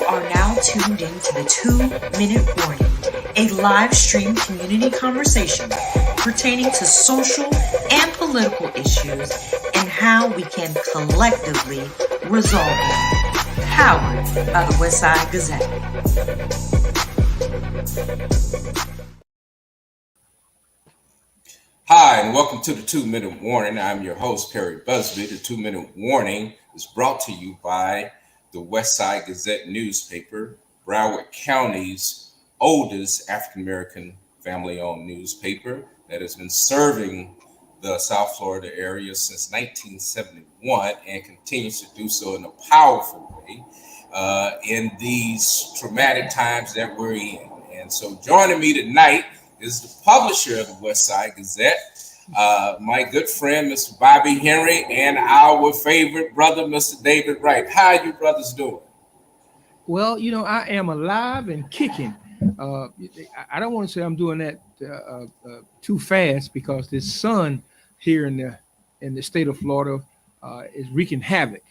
are now tuned into the 2-Minute Warning, a live stream community conversation pertaining to social and political issues and how we can collectively resolve them. Powered by the Westside Gazette. Hi, and welcome to the 2-Minute Warning. I'm your host, Perry Busby. The 2-Minute Warning is brought to you by the Westside Gazette newspaper, Broward County's oldest African-American family-owned newspaper that has been serving the South Florida area since 1971 and continues to do so in a powerful way in these traumatic times that we're in. And so joining me tonight is the publisher of the Westside Gazette, my good friend, Mr. Bobby Henry, and our favorite brother, Mr. David Wright. How are you brothers doing? Well, you know, I am alive and kicking. I don't want to say I'm doing that too fast because this sun here in the state of Florida is wreaking havoc.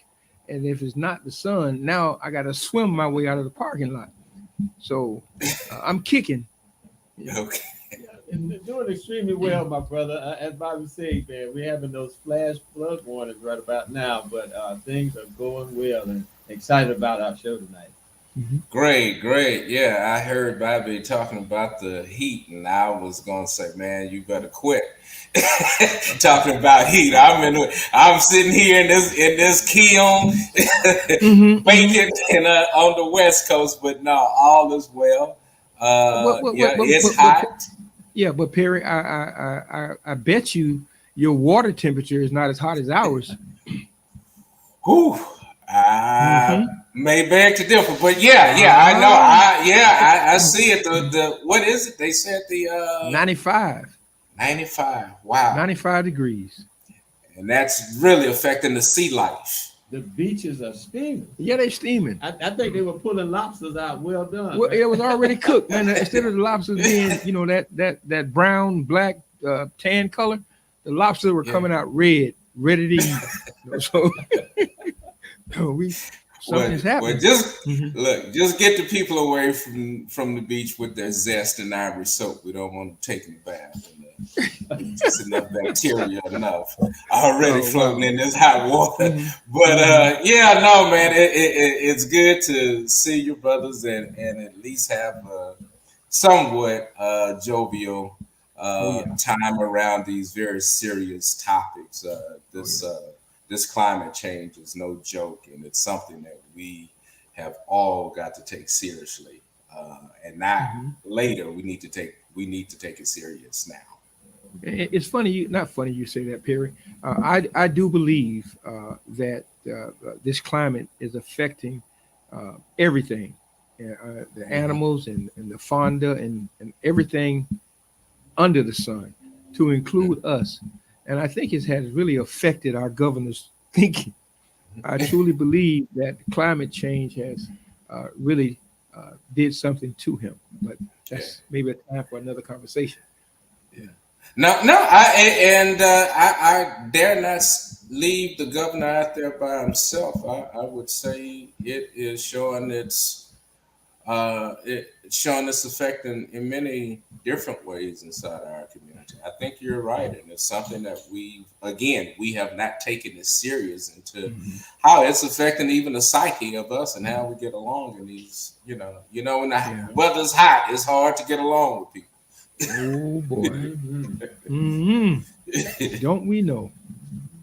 And if it's not the sun, now I got to swim my way out of the parking lot. So I'm kicking. Okay. And doing extremely well, my brother. As Bobby said, man, we're having those flash flood warnings right about now, but things are going well and excited about our show tonight. Mm-hmm. Great. Yeah, I heard Bobby talking about the heat, and I was going to say, man, you better quit talking about heat. I'm sitting here in this kiln, waiting on the West Coast, but no, all is well. It's hot. Yeah, but Perry, I bet you your water temperature is not as hot as ours. Whew. May beg to differ, but I know. I see it. The what is it? They said the 95. 95. Wow. 95 degrees. And that's really affecting the sea life. The beaches are steaming. Yeah, they're steaming. I think they were pulling lobsters out. Well done. Well, it was already cooked, man. Instead of the lobsters being, you know, that brown, black, tan color, the lobsters were coming out red, ready to eat. So something's happening. Well, just get the people away from the beach with their zest and ivory soap. We don't want to take them bath. Just enough bacteria already floating in this hot water. But man, it's good to see your brothers and at least have a somewhat jovial time around these very serious topics. This climate change is no joke, and it's something that we have all got to take seriously, and not later. We need to take it serious now. It's funny, not funny you say that, Perry. I do believe that this climate is affecting everything, the animals and the fauna and everything under the sun, to include us. And I think it has really affected our governor's thinking. I truly believe that climate change has really did something to him. But that's maybe a time for another conversation. Yeah. I dare not leave the governor out there by himself. I would say it is showing its effect in many different ways inside our community. I think you're right, and it's something that we have not taken it serious into how it's affecting even the psyche of us and how we get along in these. When the weather's hot, it's hard to get along with people. Oh boy. Don't we know?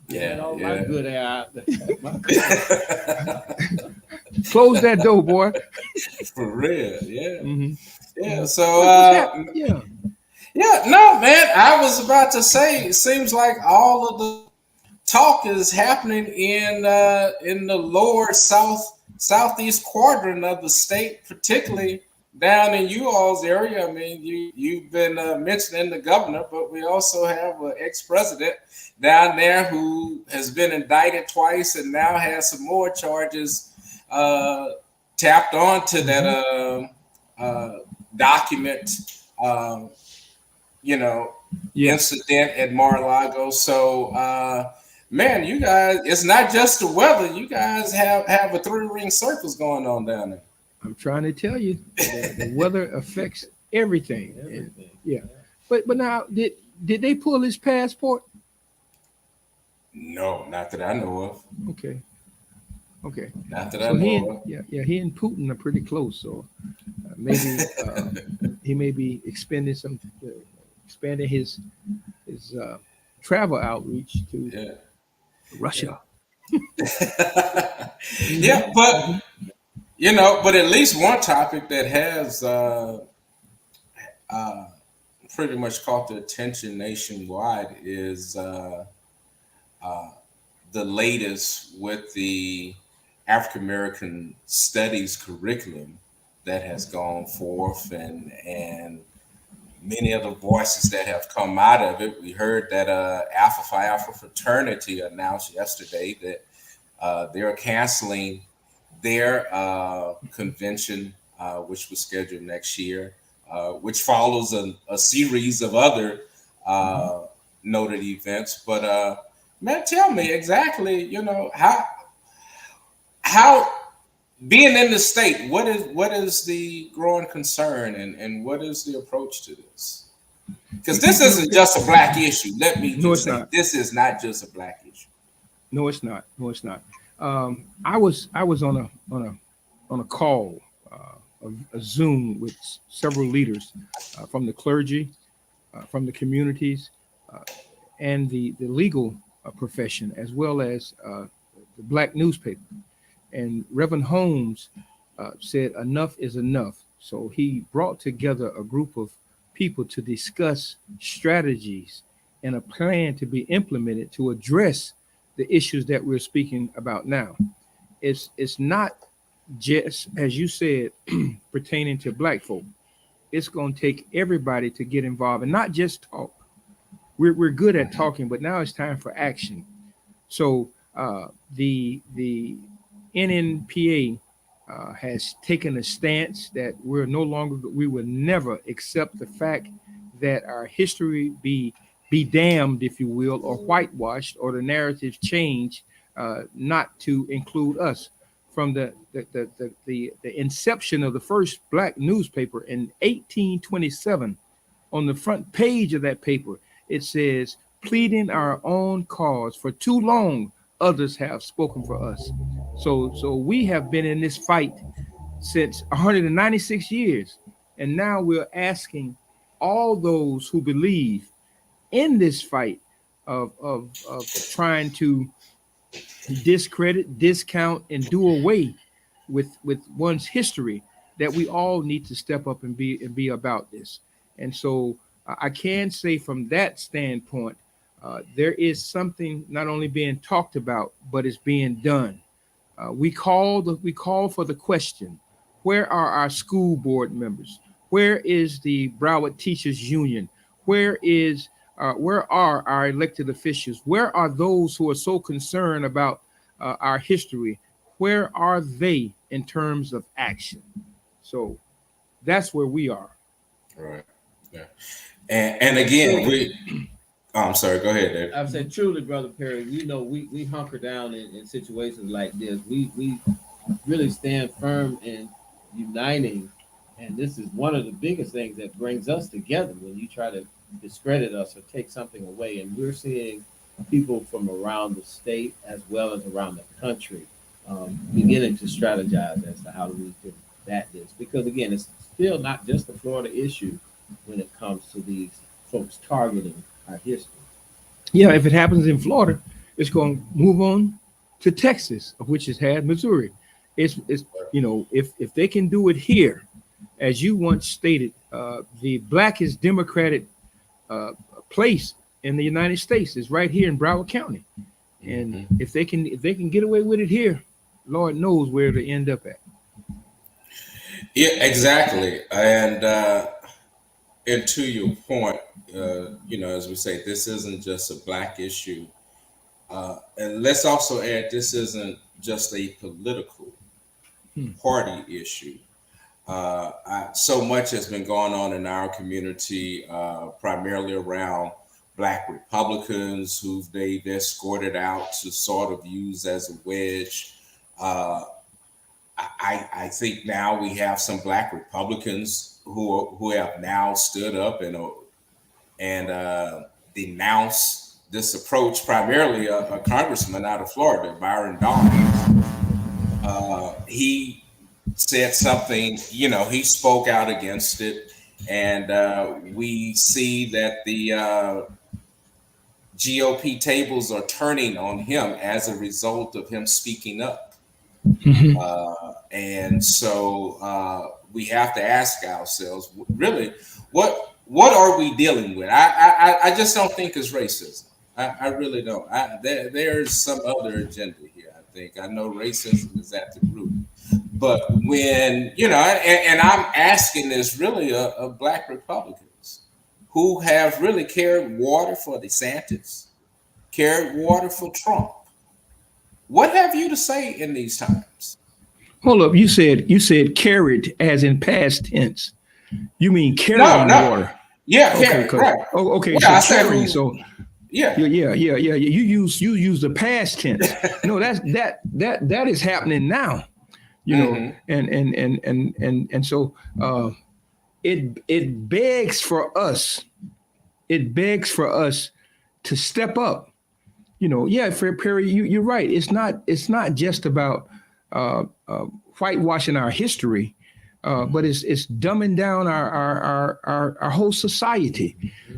My good air out there. Close that door, boy. For real, yeah. Yeah. So no, man. I was about to say, it seems like all of the talk is happening in the lower southeast quadrant of the state, particularly down in you all's area. I mean, you've been mentioning the governor, but we also have an ex-president down there who has been indicted twice and now has some more charges tapped onto that document, incident at Mar-a-Lago. So, man, you guys, it's not just the weather. You guys have a 3-ring circus going on down there. I'm trying to tell you, the weather affects everything. Everything. Yeah. But now, did they pull his passport? No, not that I know of. Okay. Okay. Not that I So he know and of. he and Putin are pretty close. So maybe he may be expanding his travel outreach to Yeah. Russia. Yeah, Mhm. but but at least one topic that has uh, pretty much caught the attention nationwide is uh, the latest with the African American Studies curriculum that has gone forth, and many of the voices that have come out of it. We heard that Alpha Phi Alpha fraternity announced yesterday that they're canceling their convention, which was scheduled next year, which follows a series of other uh, noted events. But man, tell me exactly, how being in the state, what is the growing concern, and what is the approach to this? Because this isn't just a black issue. Let me No, just it's say not. this is not just a black issue. No, it's not. No, it's not. I was on a call, a Zoom with several leaders from the clergy, from the communities, uh, and the legal profession, as well as the black newspaper. And Reverend Holmes said enough is enough. So he brought together a group of people to discuss strategies and a plan to be implemented to address the issues that we're speaking about now. It's not just, as you said, pertaining to black folk. It's going to take everybody to get involved and not just talk. We're good at talking, but now it's time for action. So the NNPA has taken a stance that we will never accept the fact that our history be damned, if you will, or whitewashed, or the narrative changed, not to include us. From the inception of the first black newspaper in 1827, on the front page of that paper, it says, pleading our own cause. For too long, others have spoken for us. So we have been in this fight since 196 years. And now we're asking all those who believe in this fight of trying to discredit, discount, and do away with one's history, that we all need to step up and be about this. And so I can say from that standpoint, there is something not only being talked about, but it's being done. We call for the question: where are our school board members? Where is the Broward Teachers Union? Where are our elected officials? Where are those who are so concerned about our history? Where are they in terms of action? So that's where we are. Right. Yeah. And again, I'm sorry. Go ahead, Dave. I've said truly, Brother Perry, we hunker down in situations like this. We really stand firm in uniting. And this is one of the biggest things that brings us together when you try to discredit us or take something away. And we're seeing people from around the state as well as around the country beginning to strategize as to how we can bat this. Because again, it's still not just the Florida issue when it comes to these folks targeting our history. Yeah, if it happens in Florida, it's going to move on to Texas, of which it had Missouri. If they can do it here, as you once stated, the blackest Democratic uh, place in the United States is right here in Broward County. And if they can get away with it here, Lord knows where to end up at. Yeah, exactly. And to your point, as we say, this isn't just a black issue. And let's also add, this isn't just a political party issue. So much has been going on in our community, primarily around black Republicans who they've escorted out to sort of use as a wedge. I think now we have some Black Republicans who have now stood up and denounced this approach. Primarily, a congressman out of Florida, Byron Donalds. He said something. He spoke out against it, and we see that the GOP tables are turning on him as a result of him speaking up. Mhm. And so we have to ask ourselves, really, what are we dealing with? I just don't think it's racism. I really don't. There's some other agenda here. I know racism is at the root, but when and I'm asking this really of Black Republicans who have really carried water for DeSantis, carried water for Trump. What have you to say in these times? Hold up, you said carried as in past tense. You mean carrying No. Water? Yeah, Okay, right. Oh, okay. Yeah, So carrying. So yeah. Yeah. You use the past tense. No, that is happening now. And so it begs for us. It begs for us to step up. Perry, you're right. It's not just about whitewashing our history, but it's dumbing down our whole society.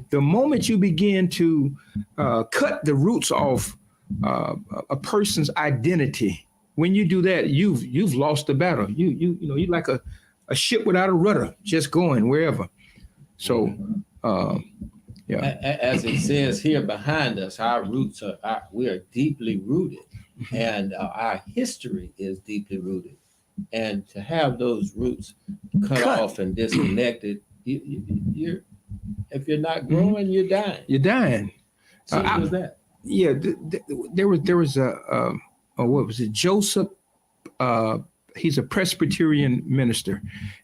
The moment you begin to cut the roots off a person's identity, when you do that, you've lost the battle. You're like a ship without a rudder, just going wherever. So. Yeah. As it says here behind us, our roots we are deeply rooted, and our history is deeply rooted. And to have those roots cut off and disconnected, you're if you're not growing, you're dying. You're dying. Simple as that. Yeah, there was a what was it? Joseph. He's a Presbyterian minister,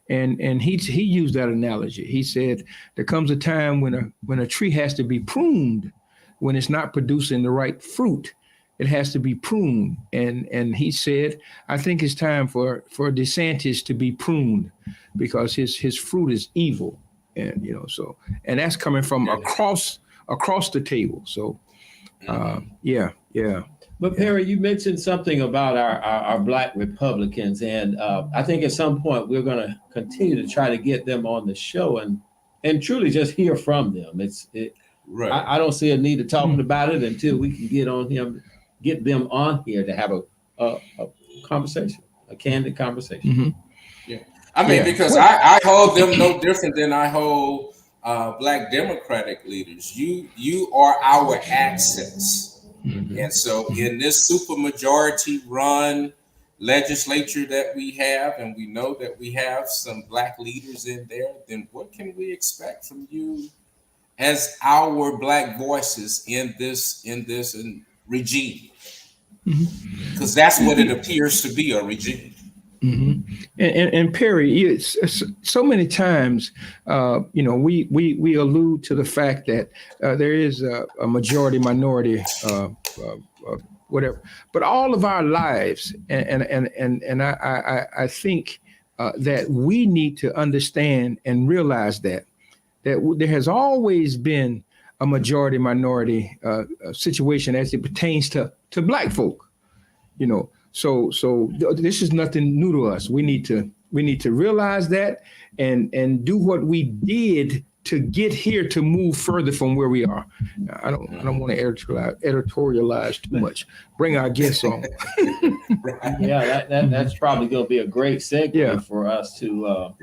and he used that analogy. He said there comes a time when a tree has to be pruned when it's not producing the right fruit. It has to be pruned, and he said, I think it's time for DeSantis to be pruned because his fruit is evil, and and that's coming from across the table. So, yeah. But Perry, you mentioned something about our Black Republicans, and I think at some point we're going to continue to try to get them on the show and truly just hear from them. Right. I don't see a need of talking about it until we can get them on here to have a conversation, a candid conversation. Mm-hmm. Yeah, I mean, because I hold them no different than I hold Black Democratic leaders. You are our access. Mm-hmm. And so in this supermajority run legislature that we have, and we know that we have some Black leaders in there, then what can we expect from you as our Black voices in this regime? Because that's what it appears to be, a regime. Mm-hmm. And Perry, so many times, we allude to the fact that there is a majority minority, whatever. But all of our lives, and I think that we need to understand and realize that there has always been a majority minority situation as it pertains to Black folk, So this is nothing new to us. We need to realize that and do what we did to get here to move further from where we are. I don't want to editorialize too much. Bring our guests on. Yeah, that's probably going to be a great segue for us to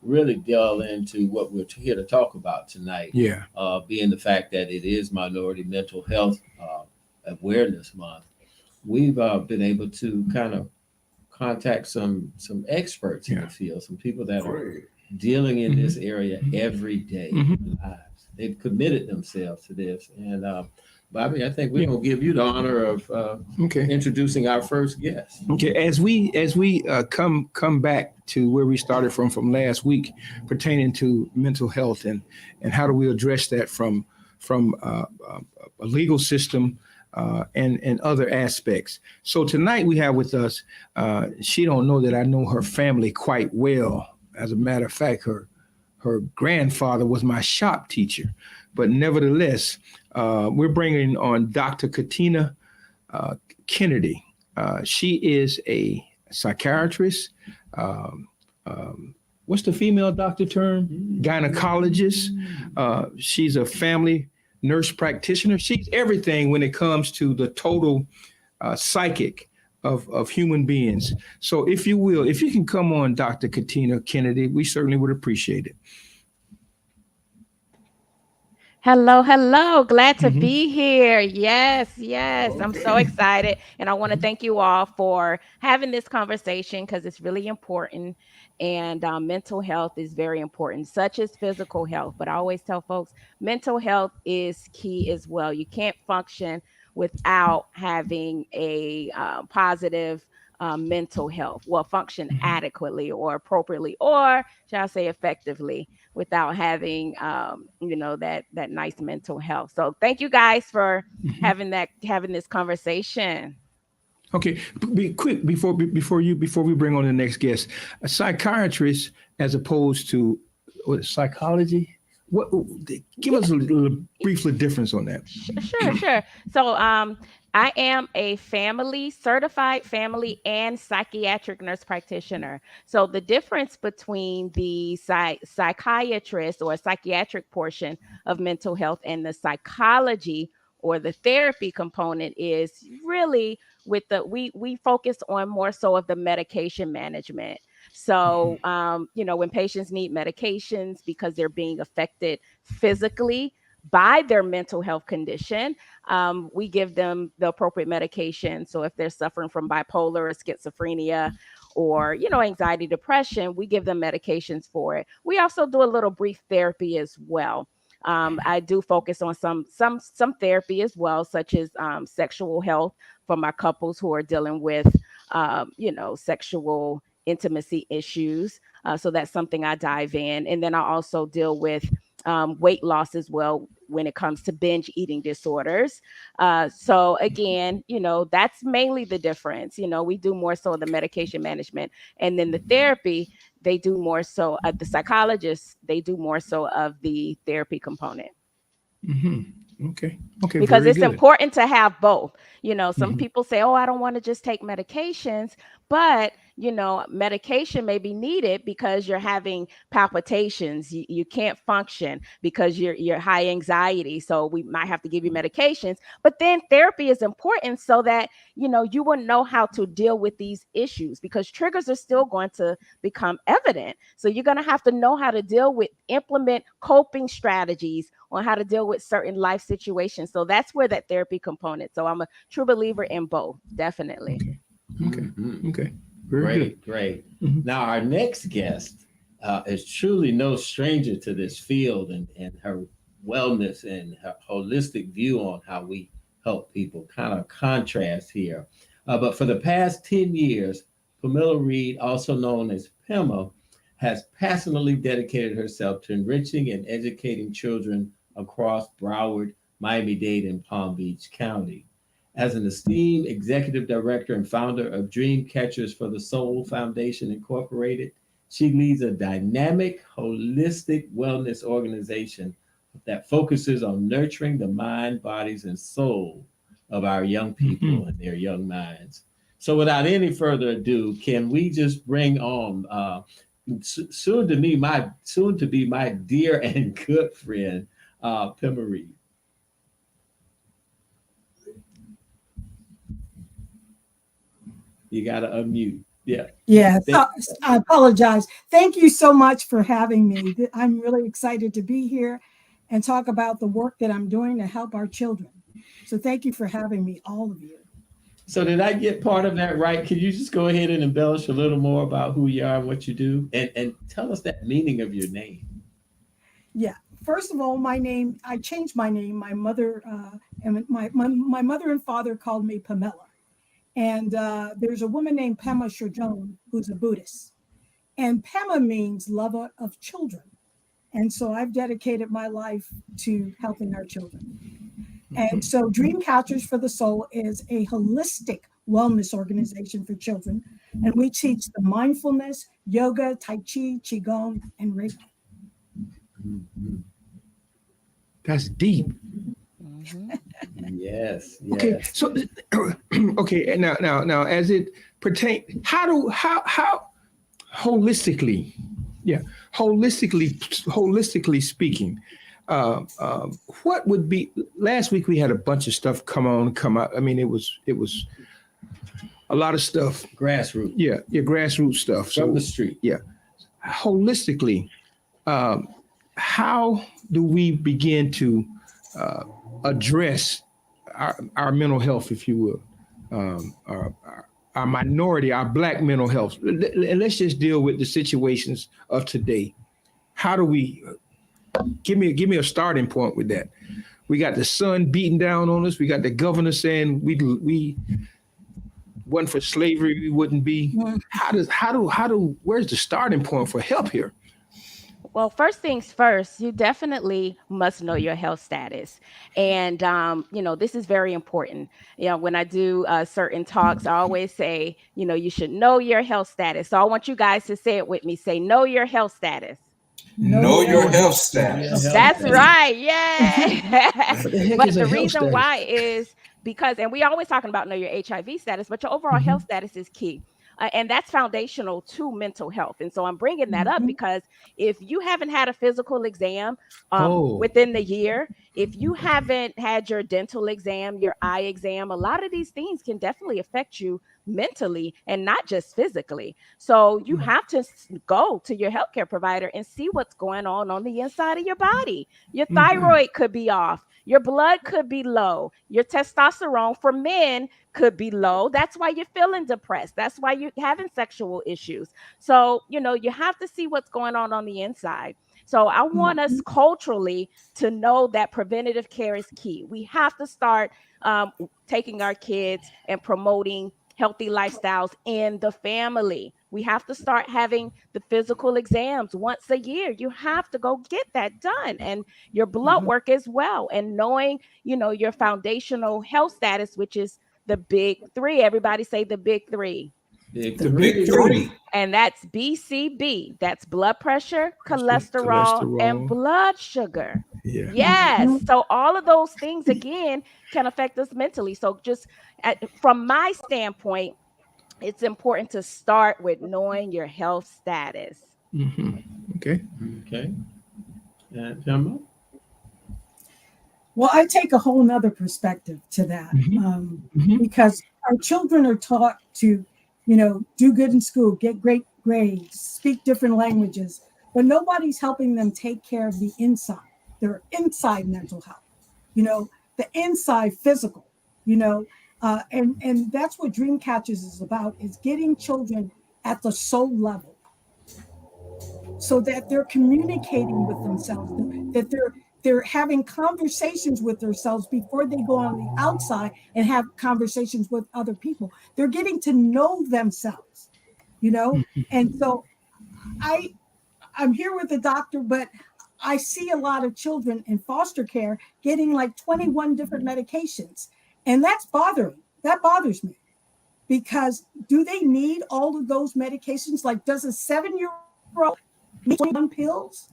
really delve into what we're here to talk about tonight. Yeah, being the fact that it is Minority Mental Health Awareness Month. We've been able to kind of contact some experts in the field, some people that are dealing in this area every day in their lives. They've committed themselves to this. And Bobby, I think we're going to give you the honor of introducing our first guest. Okay, as we come back to where we started from last week, pertaining to mental health and how do we address that from a legal system and other aspects. So tonight we have with us, she don't know that I know her family quite well. As a matter of fact, her grandfather was my shop teacher. But nevertheless, we're bringing on Dr. Katina Kennedy. She is a psychiatrist. What's the female doctor term? Gynecologist. She's a family nurse practitioner. She's everything when it comes to the total psychic of human beings. So if you will, if you can come on, Dr. Katina Kennedy, we certainly would appreciate it. Hello, hello. Glad to be here. Yes, yes. I'm so excited. And I want to thank you all for having this conversation because it's really important. And mental health is very important, such as physical health. But I always tell folks mental health is key as well. You can't function without having a positive mental health, well, function adequately or appropriately, or shall I say effectively, without having that nice mental health. So thank you guys for having this conversation. Okay, be quick before we bring on the next guest. A psychiatrist as opposed to psychology. What? Give us a little briefly difference on that. Sure. So I am a certified family and psychiatric nurse practitioner. So the difference between the psychiatrist or psychiatric portion of mental health and the psychology or the therapy component is really with we focus on more so of the medication management. So, when patients need medications because they're being affected physically by their mental health condition, we give them the appropriate medication. So if they're suffering from bipolar or schizophrenia or, anxiety, depression, we give them medications for it. We also do a little brief therapy as well. I do focus on some therapy as well, such as sexual health for my couples who are dealing with, sexual intimacy issues. So that's something I dive in. And then I also deal with weight loss as well when it comes to binge eating disorders. So again, that's mainly the difference. We do more so of the medication management, and then the therapy, they do more so the psychologists, they do more so of the therapy component. Okay. Because it's important to have both. Some people say, oh, I don't want to just take medications, but medication may be needed because you're having palpitations. You can't function because you're high anxiety. So we might have to give you medications, but then therapy is important so that, you will know how to deal with these issues because triggers are still going to become evident. So you're going to have to know how to implement coping strategies on how to deal with certain life situations. So that's where that therapy component. So I'm a true believer in both, definitely. Okay. Great. Now our next guest is truly no stranger to this field and her wellness and her holistic view on how we help people. Kind of contrast here. But for the past 10 years, Pamela Reed, also known as Pema, has passionately dedicated herself to enriching and educating children across Broward, Miami-Dade, and Palm Beach County. As an esteemed executive director and founder of Dream Catchers for the Soul Foundation Incorporated, she leads a dynamic, holistic wellness organization that focuses on nurturing the mind, bodies, and soul of our young people and their young minds. So without any further ado, can we just bring on soon to be my dear and good friend, Pema Reed. You got to unmute. Yeah. I apologize. Thank you so much for having me. I'm really excited to be here and talk about the work that I'm doing to help our children. So thank you for having me, all of you. So did I get part of that right? Can you just go ahead and embellish a little more about who you are and what you do, and tell us that meaning of your name? Yeah. First of all, my name, I changed my name. My mother and my mother and father called me Pamela. And there's a woman named Pema Chodron who's a Buddhist. And Pema means lover of children. And so I've dedicated my life to helping our children. And so Dream Catchers for the Soul is a holistic wellness organization for children. And we teach the mindfulness, yoga, Tai Chi, Qigong, and Reiki. That's deep. Yes. Okay, so okay, and now as it pertains, how holistically speaking, what would be? Last week we had a bunch of stuff come out. I mean, it was a lot of stuff. Grassroots. Yeah, grassroots stuff. From the street. Yeah, holistically, how do we begin to address our mental health, if you will, our minority, our Black mental health? And let's just deal with the situations of today. How do we give me a starting point with that? We got the sun beating down on us. We got the governor saying we wasn't for slavery, we wouldn't be. Where's the starting point for help here? Well, first things first, you definitely must know your health status. And, this is very important. When I do certain talks, I always say, you should know your health status. So I want you guys to say it with me. Say, know your health status. Know your health status. That's right. Yeah. What the heck But is a the health reason status? why is because, and we always talking about know your HIV status, but your overall health status is key. And that's foundational to mental health. And so I'm bringing that up because if you haven't had a physical exam within the year, if you haven't had your dental exam, your eye exam, a lot of these things can definitely affect you mentally and not just physically. So you have to go to your healthcare provider and see what's going on the inside of your body. Your thyroid could be off. Your blood could be low. Your testosterone for men could be low. That's why you're feeling depressed. That's why you're having sexual issues. So, you have to see what's going on the inside. So I want us culturally to know that preventative care is key. We have to start taking our kids and promoting healthy lifestyles in the family. We have to start having the physical exams once a year. You have to go get that done, and your blood work as well. And knowing, your foundational health status, which is the big three. Everybody say the big three. The big three. And that's BCB. That's blood pressure, cholesterol, and blood sugar. Yeah. Yes. So all of those things, again, can affect us mentally. So just from my standpoint, it's important to start with knowing your health status. Okay. Gemma? Well, I take a whole nother perspective to that because our children are taught to, do good in school, get great grades, speak different languages, but nobody's helping them take care of the inside, their inside mental health, the inside physical, and that's what Dream Catchers is about, is getting children at the soul level so that they're communicating with themselves, that they're having conversations with themselves before they go on the outside and have conversations with other people. They're getting to know themselves, And so I'm here with the doctor, but I see a lot of children in foster care getting like 21 different medications. And that's bothering. That bothers me. Because do they need all of those medications? Like, does a 7-year-old need 21 pills?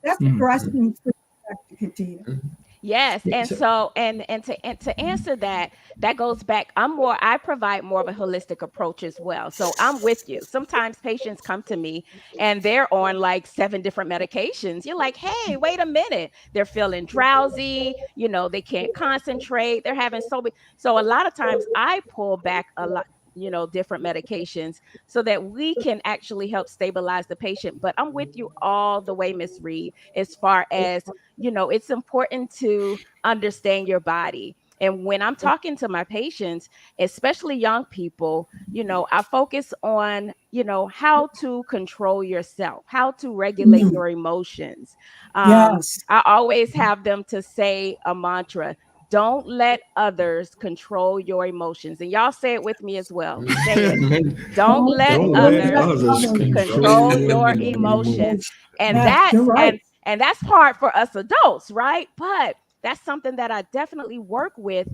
That's what we're asking for, Dr. Katina. Yes. And so, and to answer that goes back, I provide more of a holistic approach as well. So I'm with you. Sometimes patients come to me and they're on like 7 different medications. You're like, hey, wait a minute. They're feeling drowsy. They can't concentrate. They're having so a lot of times I pull back a lot, different medications so that we can actually help stabilize the patient. But I'm with you all the way, Ms. Reed, as far as, it's important to understand your body. And when I'm talking to my patients, especially young people, I focus on, how to control yourself, how to regulate your emotions. Yes. I always have them to say a mantra: Don't let others control your emotions. And y'all say it with me as well. Say it. Don't let others control your emotions. And that's hard for us adults, right? But that's something that I definitely work with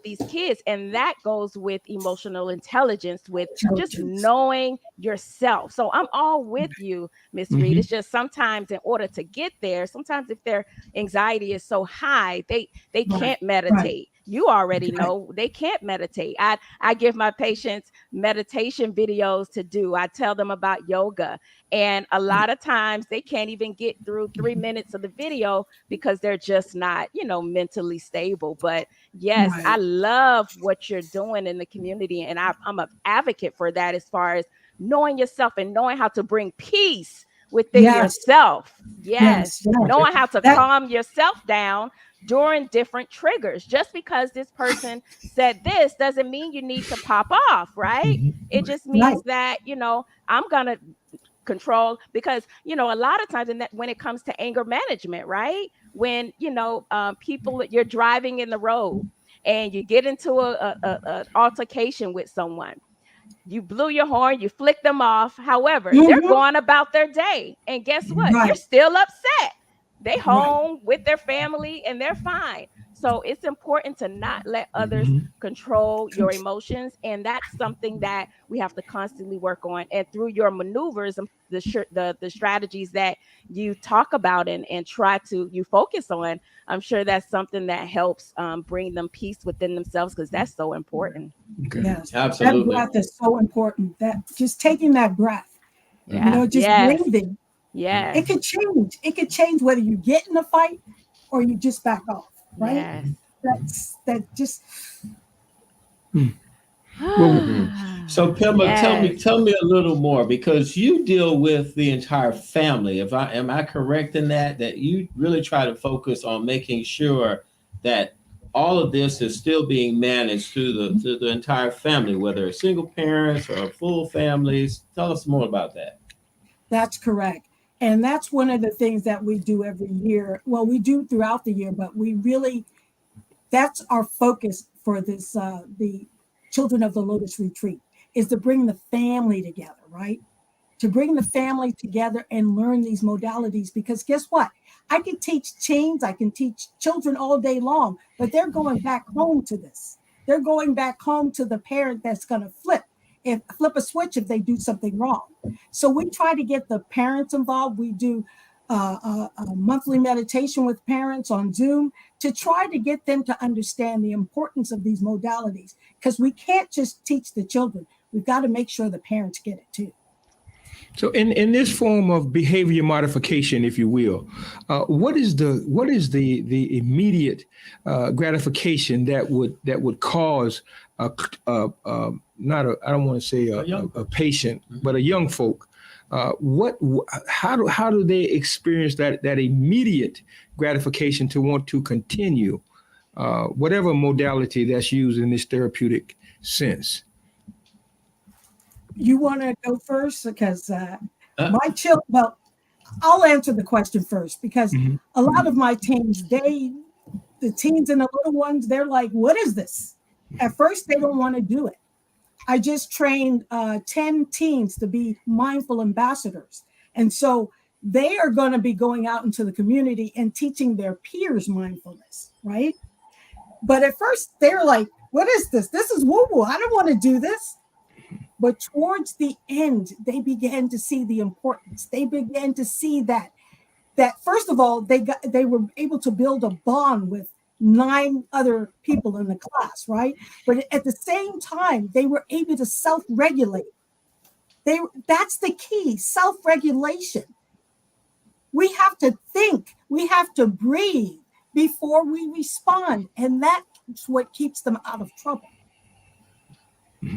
these kids. And that goes with emotional intelligence, with just knowing yourself. So I'm all with you, Miss Reed. It's just sometimes in order to get there, sometimes if their anxiety is so high, they can't meditate. You already know they can't meditate. I give my patients meditation videos to do. I tell them about yoga. And a lot of times they can't even get through 3 minutes of the video because they're just not, mentally stable. But yes, I love what you're doing in the community. And I'm an advocate for that as far as knowing yourself and knowing how to bring peace within yourself. Yes. Knowing how to calm yourself down during different triggers. Just because this person said this doesn't mean you need to pop off, right? It just means that, I'm going to control, because a lot of times when it comes to anger management, right, when people, you're driving in the road and you get into a altercation with someone, you blew your horn, you flicked them off, however they're going about their day, and guess what, you're still upset. They home with their family and they're fine. So it's important to not let others control your emotions. And that's something that we have to constantly work on. And through your maneuvers, the strategies that you talk about and you focus on, I'm sure that's something that helps bring them peace within themselves, because that's so important. Yes, absolutely. That breath is so important. That just taking that breath, breathing. Yeah. It could change. It could change whether you get in a fight or you just back off, right? Yes. That just. So Pamela, tell me a little more, because you deal with the entire family. Am I correct in that you really try to focus on making sure that all of this is still being managed through the entire family, whether it's single parents or full families? Tell us more about that. That's correct. And that's one of the things that we do every year. Well, we do throughout the year, but that's our focus for this, the Children of the Lotus Retreat, is to bring the family together, right? To bring the family together and learn these modalities, because guess what? I can teach teens, I can teach children all day long, but they're going back home to this. They're going back home to the parent that's going to flip a switch if they do something wrong. So we try to get the parents involved. We do a monthly meditation with parents on Zoom to try to get them to understand the importance of these modalities, because we can't just teach the children. We've got to make sure the parents get it too. So in this form of behavior modification, if you will, what is the immediate gratification that would cause I don't want to say a patient, but a young folk? How do they experience that immediate gratification to want to continue whatever modality that's used in this therapeutic sense? You want to go first? Because well, I'll answer the question first, because a lot of my teens, the teens and the little ones, they're like, what is this? At first, they don't want to do it. I just trained 10 teens to be mindful ambassadors. And so they are going to be going out into the community and teaching their peers mindfulness, right? But at first, they're like, what is this? This is woo-woo. I don't want to do this. But towards the end, they began to see the importance. They began to see that first of all, they were able to build a bond with 9 other people in the class, right? But at the same time, they were able to self-regulate. That's the key, self-regulation. We have to think, we have to breathe before we respond, and that's what keeps them out of trouble.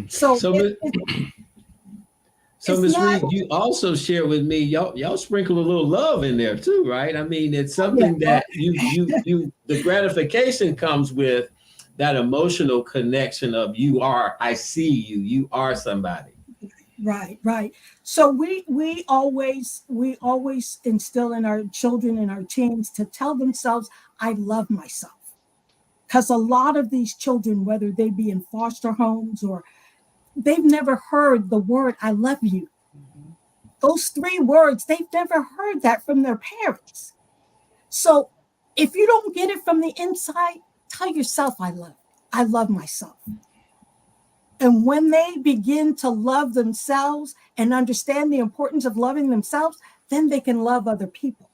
So Ms. Reed, you also share with me, y'all sprinkle a little love in there too, right? I mean, it's something that you the gratification comes with that emotional connection of I see you, you are somebody. Right. So we always instill in our children and our teens to tell themselves, I love myself. because a lot of these children, whether they be in foster homes or they've never heard the word "I love you." Those 3 words, they've never heard that from their parents. So if you don't get it from the inside, tell yourself, I love myself. And when they begin to love themselves and understand the importance of loving themselves, then they can love other people.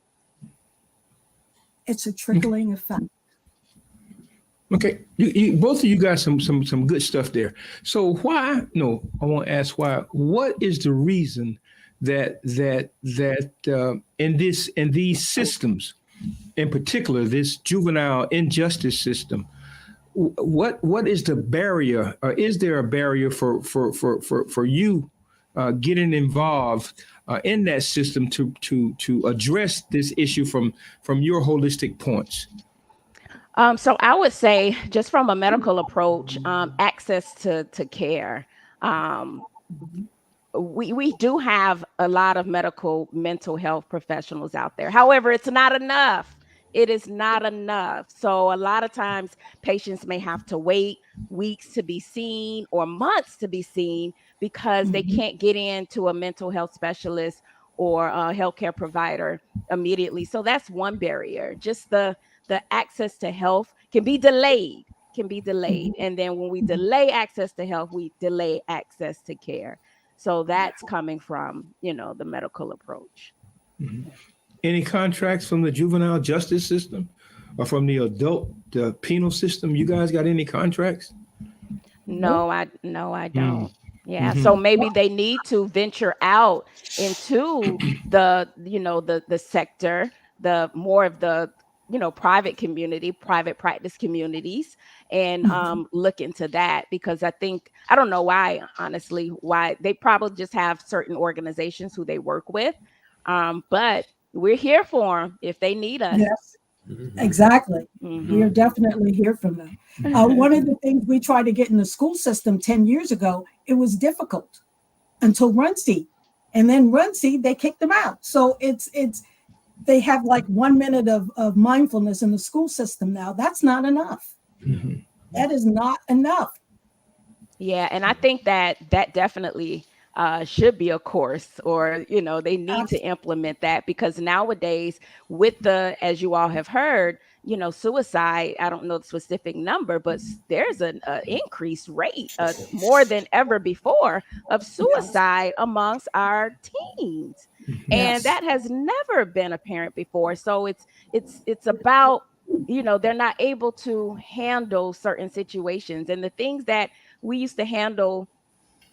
It's a trickling effect. Okay, you both of you got some good stuff there. So why? No, I want to ask why. What is the reason that in these systems, in particular, this juvenile injustice system, what is the barrier, or is there a barrier for you getting involved in that system to address this issue from your holistic points? So I would say, just from a medical approach, access to care. We do have a lot of mental health professionals out there. However, it's not enough. It is not enough. So a lot of times patients may have to wait weeks to be seen or months to be seen because they can't get into a mental health specialist or a healthcare provider immediately. So that's one barrier. Just the access to health can be delayed. And then when we delay access to health, we delay access to care. So that's coming from, the medical approach. Mm-hmm. Any contracts from the juvenile justice system or from the penal system? You guys got any contracts? No, I don't. Yeah. So maybe they need to venture out into the sector, the more of the, private community, private practice communities, and look into that, because I don't know why, honestly, why they probably just have certain organizations who they work with. But we're here for them if they need us. Yes, exactly. We are definitely here for them. One of the things we tried to get in the school system 10 years ago, it was difficult until Runcie. And then Runcie, they kicked them out. So they have like 1 minute of mindfulness in the school system now. That's not enough. That is not enough. Yeah, and I think that definitely should be a course, or they need to implement that, because nowadays, with as you all have heard, suicide, I don't know the specific number, but there's an increased rate, more than ever before, of suicide amongst our teens. And that has never been apparent before. So it's about, they're not able to handle certain situations, and the things that we used to handle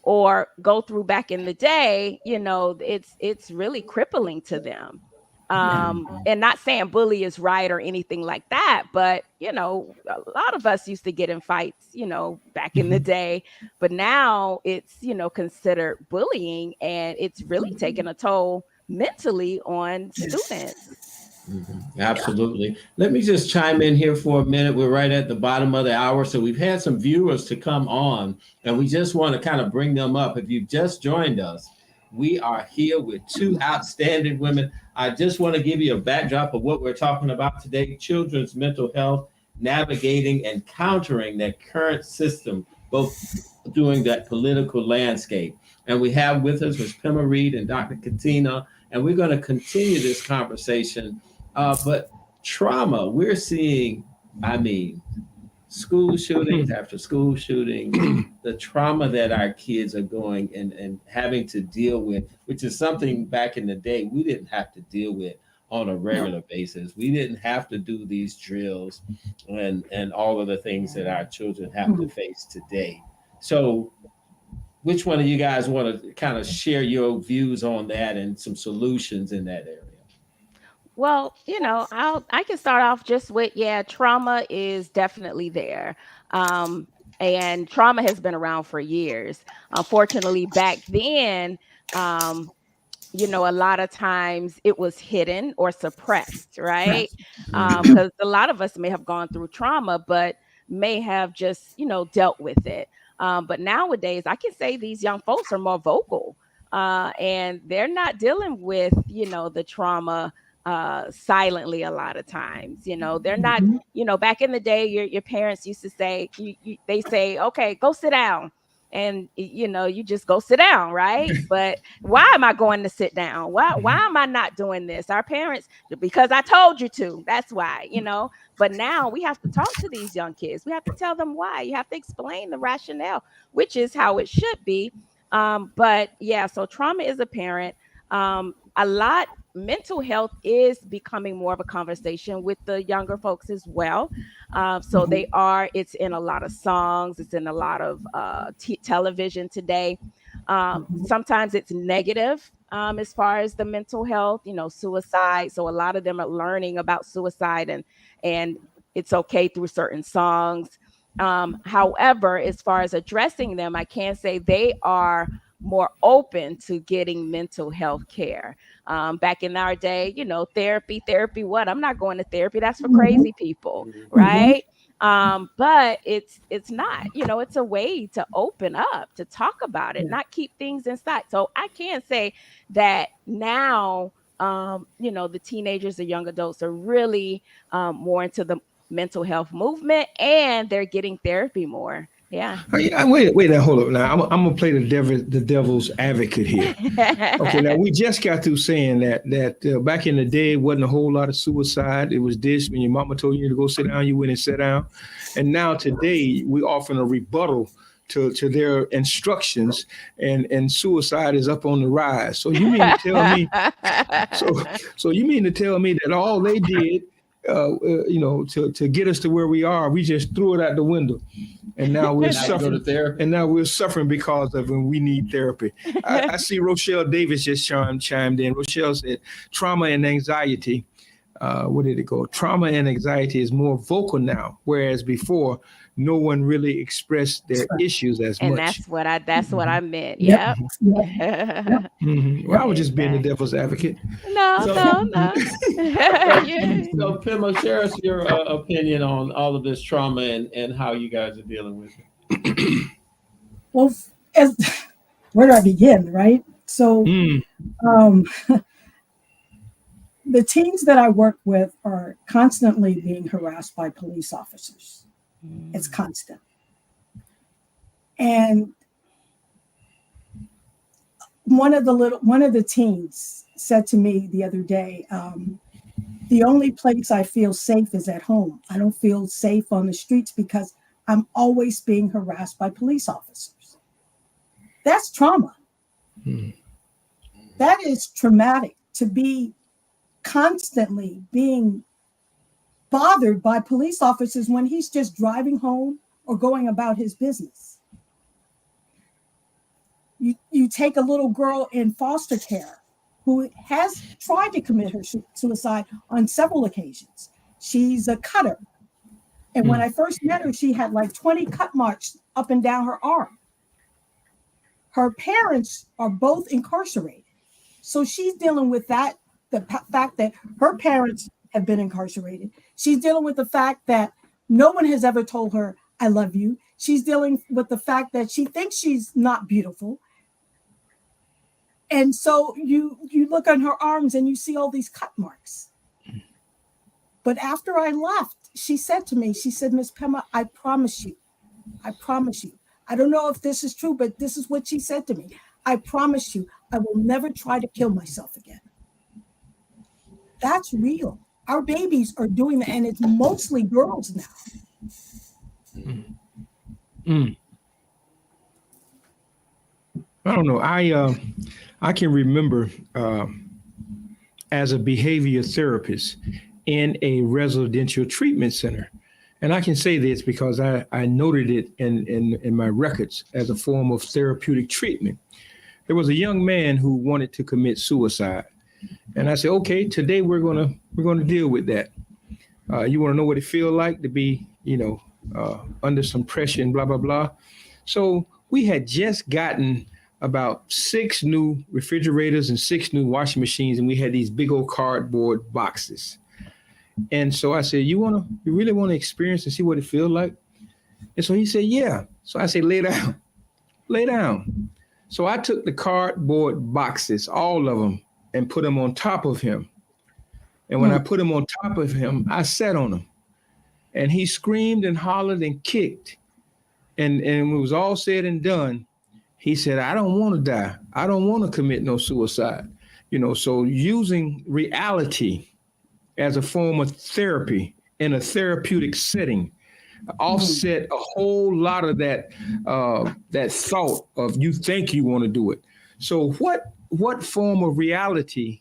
or go through back in the day, it's really crippling to them. And not saying bully is right or anything like that, but a lot of us used to get in fights, back in the day, but now it's, considered bullying, and it's really taking a toll mentally on students. Absolutely. Let me just chime in here for a minute. We're right at the bottom of the hour, so we've had some viewers to come on, and we just want to kind of bring them up. If you've just joined us, we are here with 2 outstanding women. I just want to give you a backdrop of what we're talking about today: children's mental health, navigating and countering that current system, both doing that political landscape. And we have with us Ms. Pema Reed and Dr. Katina, and we're going to continue this conversation. But trauma, we're seeing, school shootings after school shootings, the trauma that our kids are going and having to deal with, which is something back in the day we didn't have to deal with on a regular basis. We didn't have to do these drills and all of the things that our children have to face today. So which one of you guys want to kind of share your views on that and some solutions in that area? Well, I can start off just with, trauma is definitely there. And trauma has been around for years. Unfortunately, back then, a lot of times it was hidden or suppressed, right? Because a lot of us may have gone through trauma, but may have just, dealt with it. But nowadays, I can say these young folks are more vocal, and they're not dealing with, the trauma silently a lot of times. They're not, back in the day, your parents used to say, they say, okay, go sit down. And you just go sit down, right? But why am I going to sit down? Why am I not doing this? Our parents, because I told you to. That's why, But now we have to talk to these young kids. We have to tell them why. You have to explain the rationale, which is how it should be. But yeah, so trauma is apparent. A lot mental health is becoming more of a conversation with the younger folks as well. So it's in a lot of songs, it's in a lot of television today. Sometimes it's negative as far as the mental health, suicide. So a lot of them are learning about suicide and it's okay through certain songs. However, as far as addressing them, I can say they are more open to getting mental health care. Back in our day, therapy, what? I'm not going to therapy. That's for crazy people, right? But it's not, it's a way to open up, to talk about it, not keep things inside. So I can say that now, the teenagers, the young adults are really more into the mental health movement, and they're getting therapy more. Yeah. Wait, hold up. Now I'm gonna play the devil's advocate here. Okay, now we just got through saying that back in the day, it wasn't a whole lot of suicide. It was this: when your mama told you to go sit down, you went and sat down. And now today, we offering a rebuttal to their instructions, and suicide is up on the rise. So you mean to tell me? So you mean to tell me that all they did, to get us to where we are, we just threw it out the window, and now we're suffering. And now we're suffering because of when we need therapy. I see Rochelle Davis just chimed in. Rochelle said, "Trauma and anxiety." What did it go? Trauma and anxiety is more vocal now, whereas before, no one really expressed their issues as much. And that's what I meant. Yep. Well, I was just being the devil's advocate. No. So, Pema, share us your opinion on all of this trauma and how you guys are dealing with it. Well, where do I begin, right? So, the teens that I work with are constantly being harassed by police officers. It's constant. And one of the teens said to me the other day, the only place I feel safe is at home. I don't feel safe on the streets because I'm always being harassed by police officers. That's trauma. That is traumatic, to be constantly being bothered by police officers when he's just driving home or going about his business. You take a little girl in foster care who has tried to commit her suicide on several occasions. She's a cutter. And when I first met her, she had like 20 cut marks up and down her arm. Her parents are both incarcerated. So she's dealing with that, the fact that her parents have been incarcerated. She's dealing with the fact that no one has ever told her, I love you. She's dealing with the fact that she thinks she's not beautiful. And so you look on her arms and you see all these cut marks. But after I left, she said to me, she said, Miss Pema, I promise you. I don't know if this is true, but this is what she said to me. I promise you, I will never try to kill myself again. That's real. Our babies are doing that, and it's mostly girls now. I don't know. I can remember as a behavior therapist in a residential treatment center. And I can say this because I noted it in my records as a form of therapeutic treatment. There was a young man who wanted to commit suicide. And I said, okay, today we're gonna deal with that. You want to know what it feels like to be, under some pressure and blah, blah, blah. So we had just gotten about 6 new refrigerators and 6 new washing machines, and we had these big old cardboard boxes. And so I said, you really want to experience and see what it feels like? And so he said, yeah. So I said, lay down. So I took the cardboard boxes, all of them, and put them on top of him. And when I put him on top of him, I sat on him. And he screamed and hollered and kicked. And when it was all said and done, he said, I don't want to die. I don't want to commit no suicide. So using reality as a form of therapy in a therapeutic setting offset a whole lot of that thought of you think you want to do it. So what form of reality,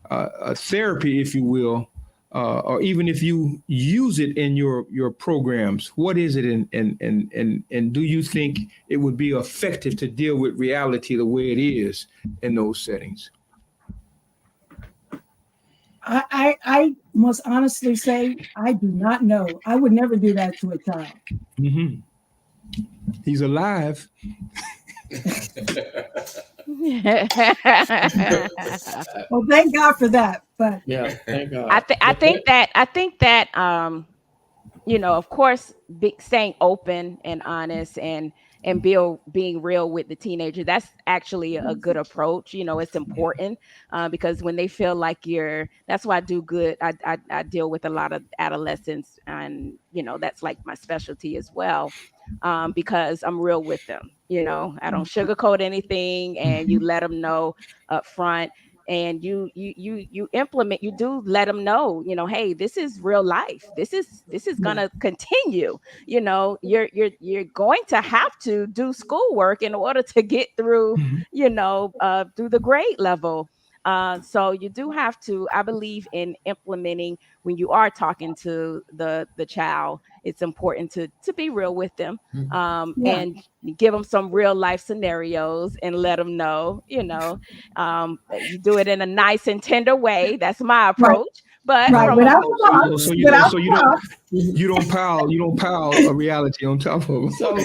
therapy, if you will, or even if you use it in your programs, what is it, and do you think it would be effective to deal with reality the way it is in those settings? I must honestly say I do not know. I would never do that to a child. Mm-hmm. He's alive. Well, thank God for that. But Yeah, thank God. I think that of course, staying open and honest and being real with the teenager, that's actually a good approach. It's important because when they feel like that's why I do good. I deal with a lot of adolescents, and that's like my specialty as well, because I'm real with them. I don't sugarcoat anything, and you let them know up front. And you implement, you do let them know, hey, this is real life. This is gonna continue. You're going to have to do schoolwork in order to get through, through the grade level. So you do have to, I believe in implementing when you are talking to the child, it's important to be real with them, and give them some real life scenarios and let them know, you do it in a nice and tender way. That's my approach. But you don't pile a reality on top of them. So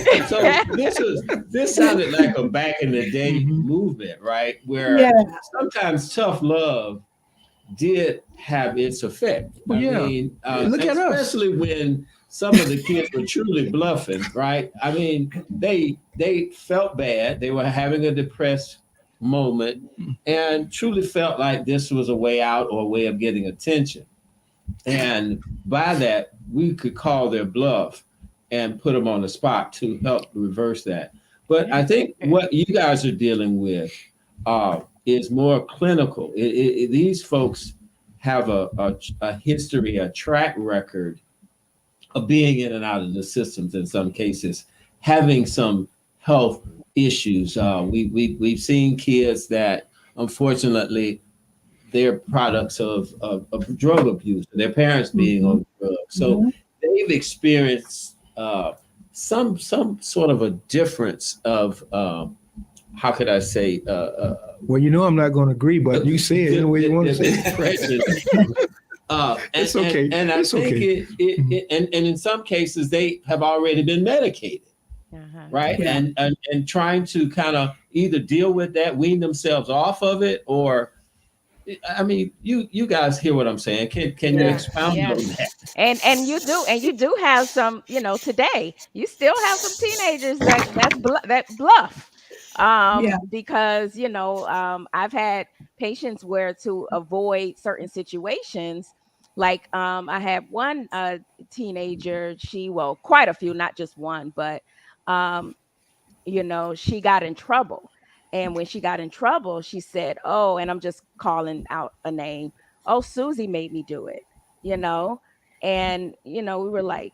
this sounded like a back in the day movement, right? Where sometimes tough love did have its effect. I mean, look at us. Especially when some of the kids were truly bluffing, right? I mean, they felt bad. They were having a depressed moment and truly felt like this was a way out or a way of getting attention. And by that, we could call their bluff and put them on the spot to help reverse that. But I think what you guys are dealing with is more clinical. These folks have a history, a track record of being in and out of the systems in some cases, having some health issues. We've seen kids that unfortunately they're products of drug abuse, their parents being on drugs. So they've experienced some sort of a difference of how could I say? Well, I'm not going to agree, but you say it the way you want to say it. It's okay. And I think and in some cases they have already been medicated, right? Yeah. And trying to kind of either deal with that, wean themselves off of it, or I mean, you guys hear what I'm saying? Can you expound on that? And you do have some, today you still have some teenagers that bluff. Because I've had patients where to avoid certain situations, like I had one teenager, quite a few, not just one, but she got in trouble. And when she got in trouble, she said, oh, and I'm just calling out a name, oh, Susie made me do it, and we were like,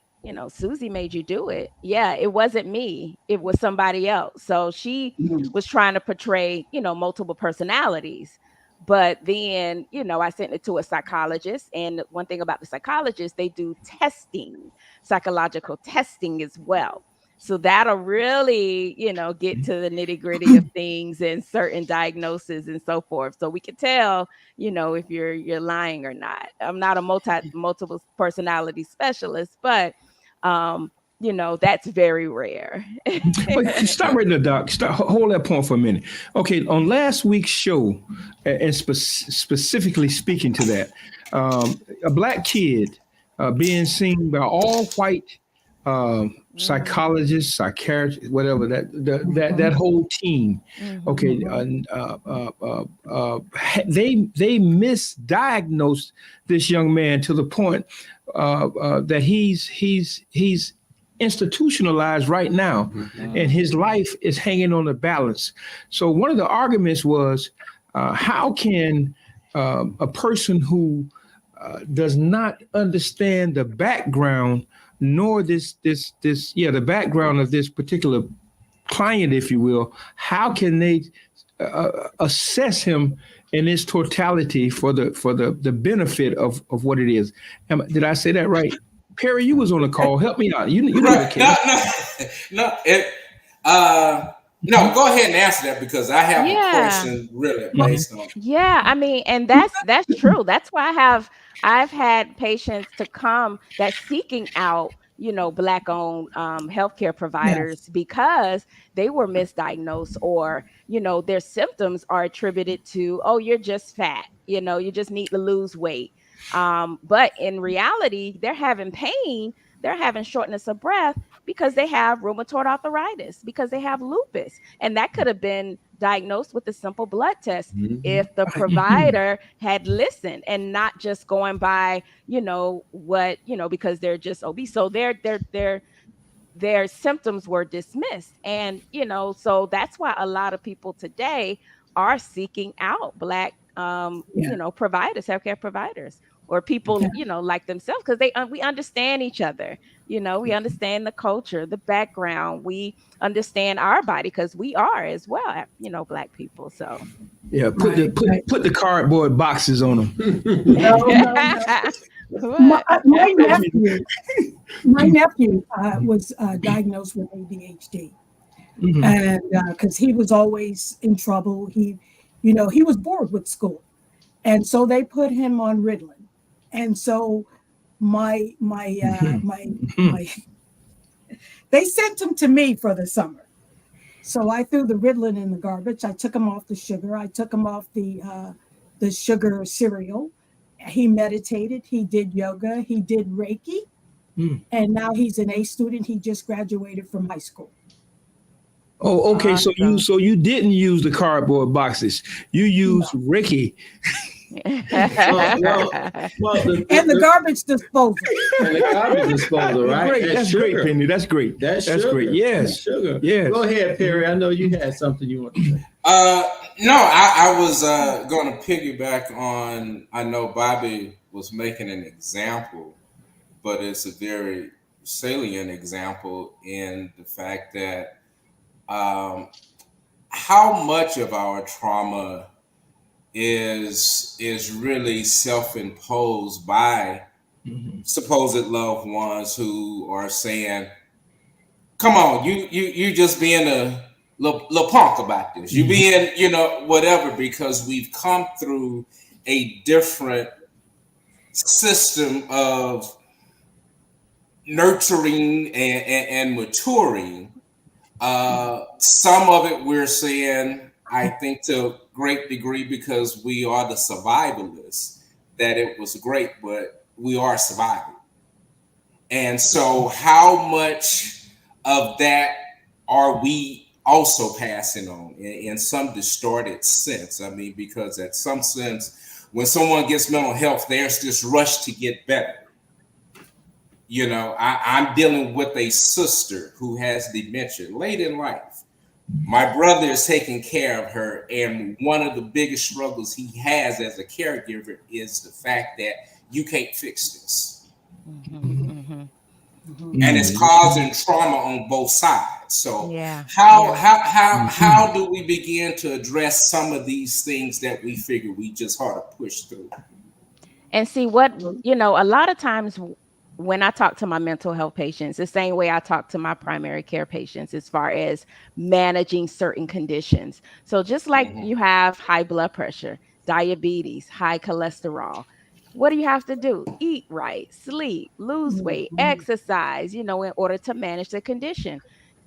Susie made you do it. Yeah, it wasn't me. It was somebody else. So she was trying to portray, multiple personalities. But then, I sent it to a psychologist. And one thing about the psychologist, they do testing, psychological testing as well. So that'll really, get to the nitty gritty of things and certain diagnoses and so forth. So we can tell, if you're lying or not. I'm not a multiple personality specialist, but that's very rare. Stop right there, Doc. Hold that point for a minute. Okay, on last week's show, and specifically speaking to that, a Black kid being seen by all white psychologists, psychiatrists, whatever that whole team. Okay, they misdiagnosed this young man to the point that he's institutionalized right now, and his life is hanging on the balance. So one of the arguments was, how can a person who does not understand the background, nor the background of this particular client, if you will, how can they assess him in its totality for the benefit of what it is? Did I say that right? Perry, you was on the call. Help me out. You know the case. No, go ahead and answer that, because I have a question really based on. Yeah, I mean, and that's true. That's why I've had patients to come that's seeking out, Black-owned healthcare providers because they were misdiagnosed, or their symptoms are attributed to, oh, you're just fat, you just need to lose weight. But in reality, they're having pain, they're having shortness of breath because they have rheumatoid arthritis, because they have lupus. And that could have been diagnosed with a simple blood test if the provider had listened and not just going by, because they're just obese. So their symptoms were dismissed. And, so that's why a lot of people today are seeking out Black, providers, healthcare providers, or people, like themselves, because we understand each other. We understand the culture, the background. We understand our body, because we are as well, Black people. So yeah, put the cardboard boxes on them. My nephew was diagnosed with ADHD, and because he was always in trouble, he was bored with school, and so they put him on Ritalin. And so my they sent him to me for the summer. So I threw the Ritalin in the garbage. I took him off the sugar. I took him off the sugar cereal. He meditated. He did yoga. He did Reiki. And now he's an A student. He just graduated from high school. Oh, okay. Awesome. So you didn't use the cardboard boxes. You used Reiki. And the garbage disposal. And the garbage disposal, right? Great. That's great, Penny. That's great. That's great. Yes. That's sugar. Yes. Go ahead, Perry. I know you had something you want to say. No, I was going to piggyback on. I know Bobby was making an example, but it's a very salient example in the fact that how much of our trauma is really self-imposed by supposed loved ones who are saying, "Come on, you just being a little punk about this. You being whatever," because we've come through a different system of nurturing and maturing. Some of it we're saying, I think, to a great degree, because we are the survivalists, that it was great, but we are surviving. And so how much of that are we also passing on in some distorted sense? I mean, because at some sense, when someone gets mental health, there's this rush to get better. I'm dealing with a sister who has dementia late in life. My brother is taking care of her, and one of the biggest struggles he has as a caregiver is the fact that you can't fix this. And it's causing trauma on both sides. So how do we begin to address some of these things that we figure we just hard to push through? And see what, a lot of times when I talk to my mental health patients, the same way I talk to my primary care patients as far as managing certain conditions. So just like you have high blood pressure, diabetes, high cholesterol, what do you have to do? Eat right, sleep, lose weight, exercise, in order to manage the condition.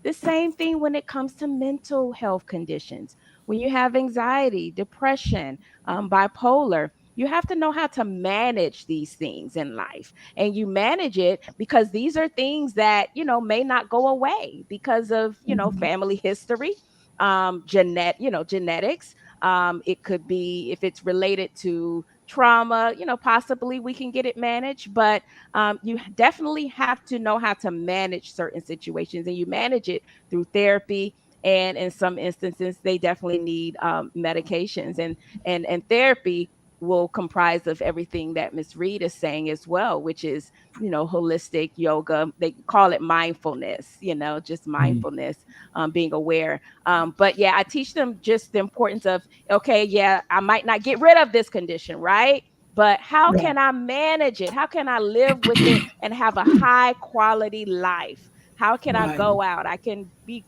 The same thing when it comes to mental health conditions. When you have anxiety, depression, bipolar, you have to know how to manage these things in life. And you manage it because these are things that, may not go away because of, Mhm. family history, genetics. It could be, if it's related to trauma, possibly we can get it managed, but you definitely have to know how to manage certain situations, and you manage it through therapy. And in some instances, they definitely need medications, and therapy will comprise of everything that Miss Reed is saying as well, which is, holistic yoga. They call it mindfulness, just Mm. mindfulness, being aware. But yeah, I teach them just the importance of, okay, yeah, I might not get rid of this condition, right? But how Right. can I manage it? How can I live with it and have a high quality life? How can I Right. go out? I can be,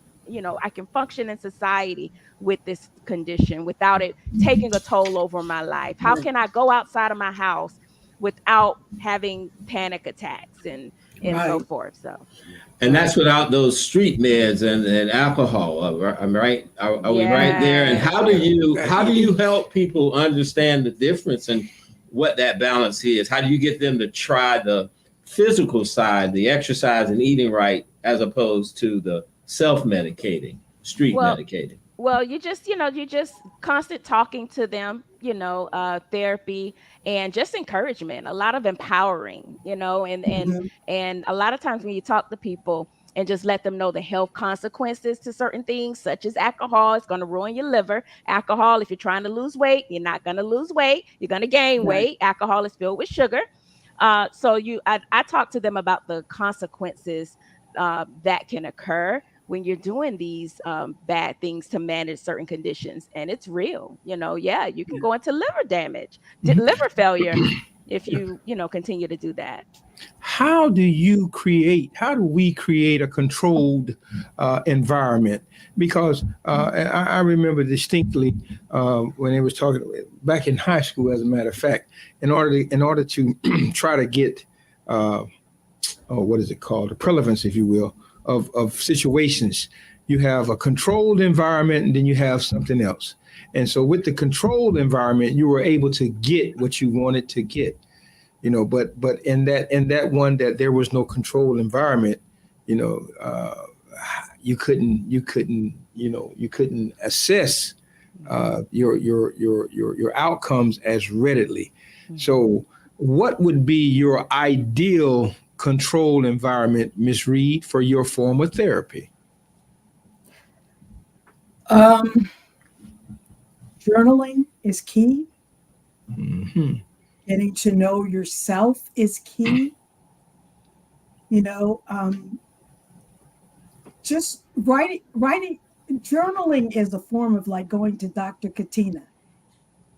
I can function in society with this condition without it taking a toll over my life. How Right. can I go outside of my house without having panic attacks and so Right. forth? So, And Right. that's without those street meds and alcohol. I'm right. Are we right there? And yes. how do you help people understand the difference and what that balance is? How do you get them to try the physical side, the exercise and eating right, as opposed to the self medicating, street Well, medicating? Well, you just constant talking to them, therapy and just encouragement, a lot of empowering, Mhm. and a lot of times when you talk to people and just let them know the health consequences to certain things, such as alcohol, it's going to ruin your liver. Alcohol, if you're trying to lose weight, you're not going to lose weight. You're going to gain Right. weight. Alcohol is filled with sugar. I talk to them about the consequences that can occur when you're doing these bad things to manage certain conditions, and it's real. Yeah, you can Yeah. go into liver damage, Mhm. liver failure, if you continue to do that. How do we create a controlled environment? Because I remember distinctly when they was talking back in high school, as a matter of fact, in order to try to get what is it called, the prevalence, if you will, of situations. You have a controlled environment, and then you have something else. And so, with the controlled environment, you were able to get what you wanted to get. But in that one that there was no controlled environment, you know, you couldn't assess your outcomes as readily. Mhm. So, what would be your ideal control environment, Ms. Reed, for your form of therapy? Um, Journaling is key. Hmm. Getting to know yourself is key. You know, just writing, journaling is a form of like going to Dr. Katina.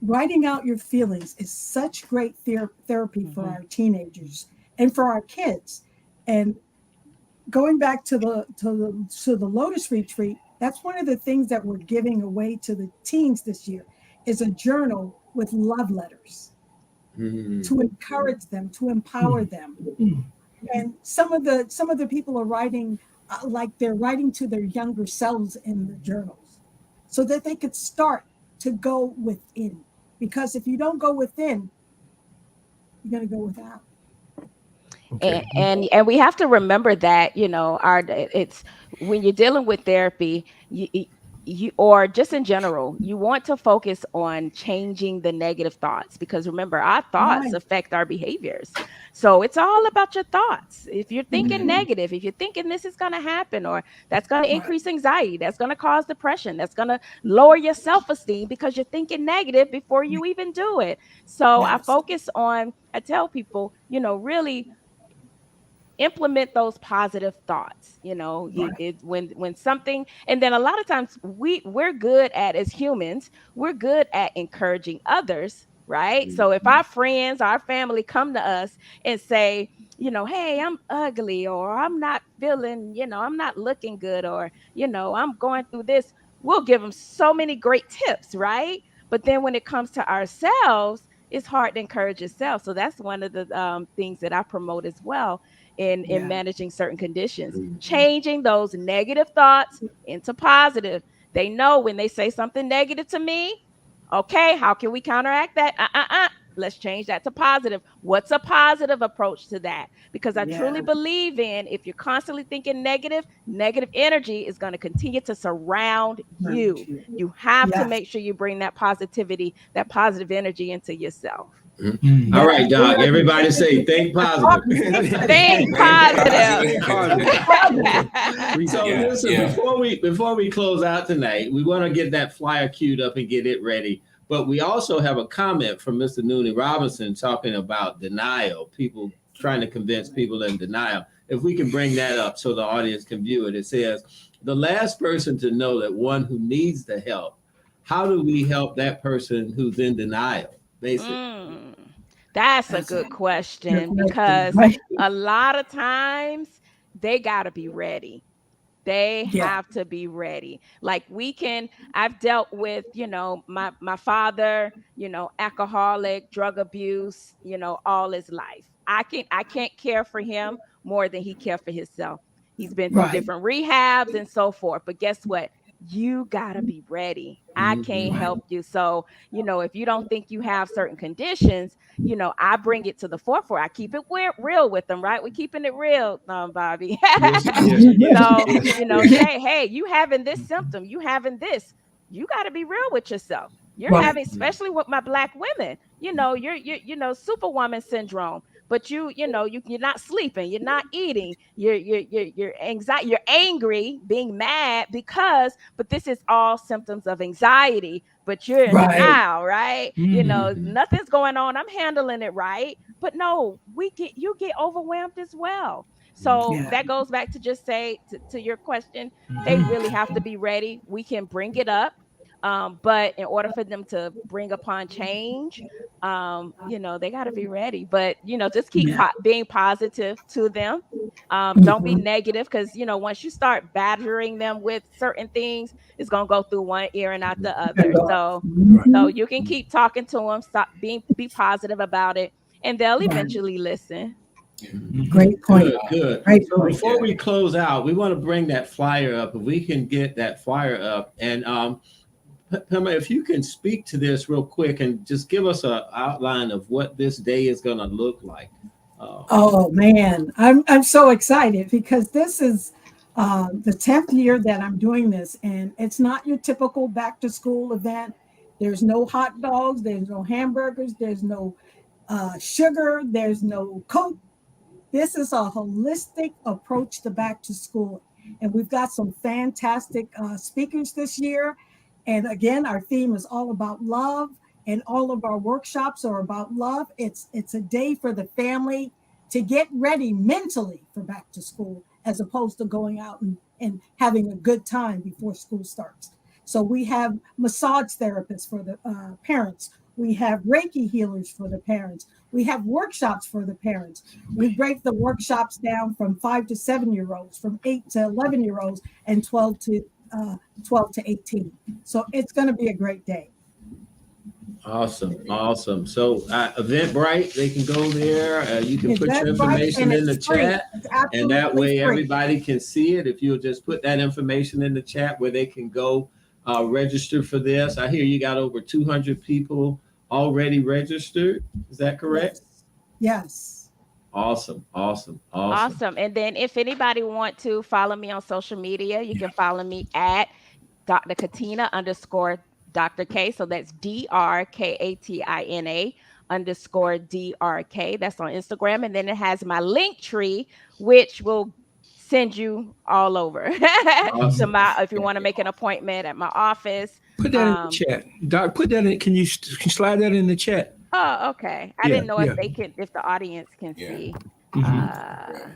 Writing out your feelings is such great therapy for Mhm. our teenagers and for our kids. And going back to the Lotus Retreat, that's one of the things that we're giving away to the teens this year is a journal with love letters Mm. to encourage them, to empower them. And some of the people are writing like they're writing to their younger selves in the journals so that they could start to go within, because if you don't go within, you're going to go without. and Okay. and and we have to remember that, our it's when you're dealing with therapy, you or just in general, you want to focus on changing the negative thoughts, because remember, our thoughts Right. affect our behaviors. So it's all about your thoughts. If you're thinking Mhm. negative, if you're thinking this is going to happen, or that's going to Right. increase anxiety, that's going to cause depression, that's going to lower your self-esteem because you're thinking negative before you even do it. So Yes. I tell people, really implement those positive thoughts. Right. When something, and then a lot of times we're good at, as humans, we're good at encouraging others, right? So if our friends, our family come to us and say, hey, I'm ugly, or I'm not feeling, I'm not looking good, or I'm going through this, we'll give them so many great tips, right? But then when it comes to ourselves, it's hard to encourage yourself. So that's one of the things that I promote as well in Yeah. managing certain conditions, changing those negative thoughts into positive. They know when they say something negative to me, okay, how can we counteract that? let's change that to positive. What's a positive approach to that? Because I Yeah. truly believe in, if you're constantly thinking negative, negative energy is going to continue to surround you. You have to Yes. make sure you bring that positivity, that positive energy into yourself. All right, Doc. Everybody say, think positive. Think positive. So Yeah, listen, yeah. before we close out tonight, we want to get that flyer queued up and get it ready. But we also have a comment from Mr. Noonan Robinson talking about denial, people trying to convince people in denial. If we can bring that up so the audience can view it, it says, the last person to know that one who needs the help, how do we help that person who's in denial, basically? That's a good question, because a lot of times they got to be ready. They have to be ready. Like I've dealt with, my father, alcoholic, drug abuse, all his life. I can't care for him more than he cared for himself. He's been through different rehabs and so forth. But guess what? You gotta be ready. I can't help you. So, if you don't think you have certain conditions, I bring it to the forefront. I keep it real with them, right? We're keeping it real, Bobby. So, hey, you having this symptom, you having this, you got to be real with yourself. You're having, especially with my Black women, you're superwoman syndrome, but you're not sleeping, you're not eating, you're anxiety, you're angry, being mad but this is all symptoms of anxiety, but you're in denial, right? Nothing's going on. I'm handling it right. But no, you get overwhelmed as well. So that goes back to just say to your question, they really have to be ready. We can bring it up. But in order for them to bring upon change, they got to be ready. But, just keep being positive to them. Don't be negative, because, once you start badgering them with certain things, it's going to go through one ear and out the other. So you can keep talking to them, be positive about it, and they'll eventually listen. Great point. Good. Great So point. before we close out, we want to bring that flyer up. If we can get that flyer up, and Pema, if you can speak to this real quick and just give us an outline of what this day is going to look like. Oh man, I'm so excited, because this is the 10th year that I'm doing this, and it's not your typical back to school event. There's no hot dogs, there's no hamburgers, there's no sugar, there's no Coke. This is a holistic approach to back to school. And we've got some fantastic speakers this year. And again, our theme is all about love, and all of our workshops are about love. It's a day for the family to get ready mentally for back to school, as opposed to going out and having a good time before school starts. So we have massage therapists for the parents. We have Reiki healers for the parents. We have workshops for the parents. We break the workshops down from 5 to 7-year-olds, from 8 to 11-year-olds, and 12 to 18. So it's going to be a great day. Awesome. So Eventbrite, they can go there. You can put your information in the chat, and that way everybody can see it. If you'll just put that information in the chat where they can go register for this. I hear you got over 200 people already registered. Is that correct? Yes. Awesome. And then if anybody want to follow me on social media, you can follow me at Dr. Katina _Dr. K. So that's DRKATINA_DRK. That's on Instagram. And then it has my link tree, which will send you all over to if you want to make an appointment at my office. Put that in the chat. Doc, put that in. Can you slide that in the chat? Oh, okay. I didn't know if the audience can see. Katina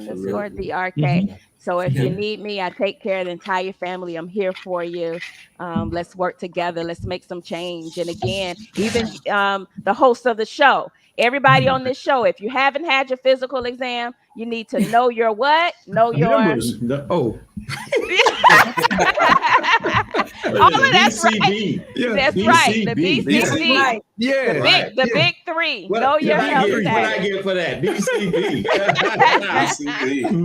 _DRK. So if you need me, I take care of the entire family. I'm here for you. Let's work together. Let's make some change. And again, even the host of the show, everybody on this show, if you haven't had your physical exam, you need to know your what? Know your numbers. Oh. All of that's right. That's right. The BCB. Yeah. The big three. Know your health status. What I get for that? BCB.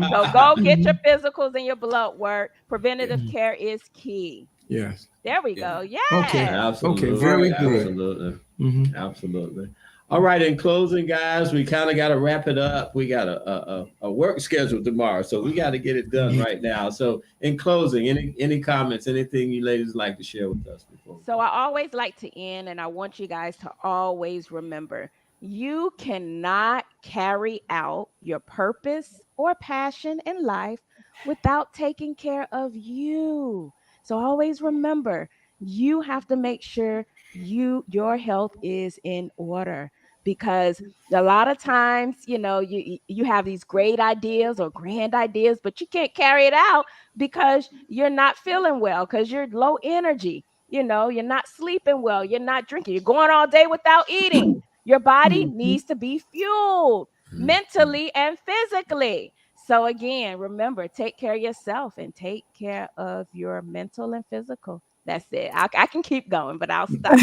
So go get your physicals and your blood work. Preventative care is key. Yes. There we go. Yeah. Okay. Absolutely. Okay. Very good. Absolutely. Mhm. Absolutely. All right. In closing, guys, we kind of got to wrap it up. We got a work schedule tomorrow, so we got to get it done right now. So, in closing, any comments, anything you ladies like to share with us before? So I always like to end, and I want you guys to always remember you cannot carry out your purpose or passion in life without taking care of you. So always remember you have to make sure your health is in order, because a lot of times, you have these great ideas or grand ideas, but you can't carry it out because you're not feeling well, because you're low energy. You're not sleeping well, you're not drinking, you're going all day without eating. Your body needs to be fueled mentally and physically. So again, remember, take care of yourself and take care of your mental and physical. That's it. I can keep going, but I'll stop.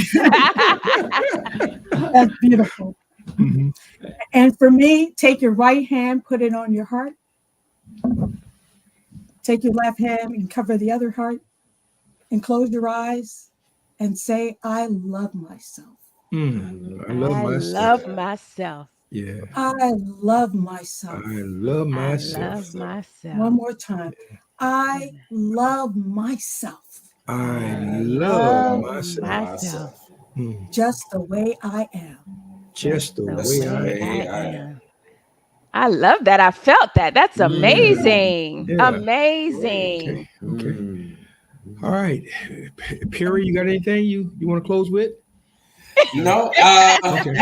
That's beautiful. Mhm. And for me, take your right hand, put it on your heart. Take your left hand and cover the other heart, and close your eyes and say, I love myself. I I love love myself. myself. Yeah. I love myself. I love I myself. love myself. One more time. I love myself I I love love myself. myself. Mm. just the way I am. Just the The That's way the I way am. way I I am. am. I love that. I felt that. That's amazing. Yeah. Amazing. Okay. All right. Perry, you got anything you want to close with? No, Okay.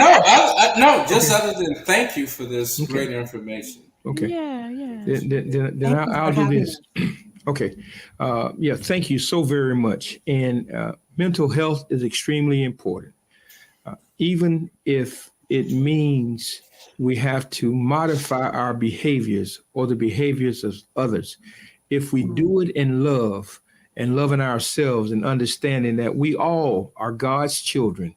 no. Just other than thank you for this Okay. great information. Okay. Yeah, yeah. Then Thank you I'll for do having this. Okay. Yeah, thank you so very much. And mental health is extremely important. Even if it means we have to modify our behaviors or the behaviors of others, if we do it in love and loving ourselves and understanding that we all are God's children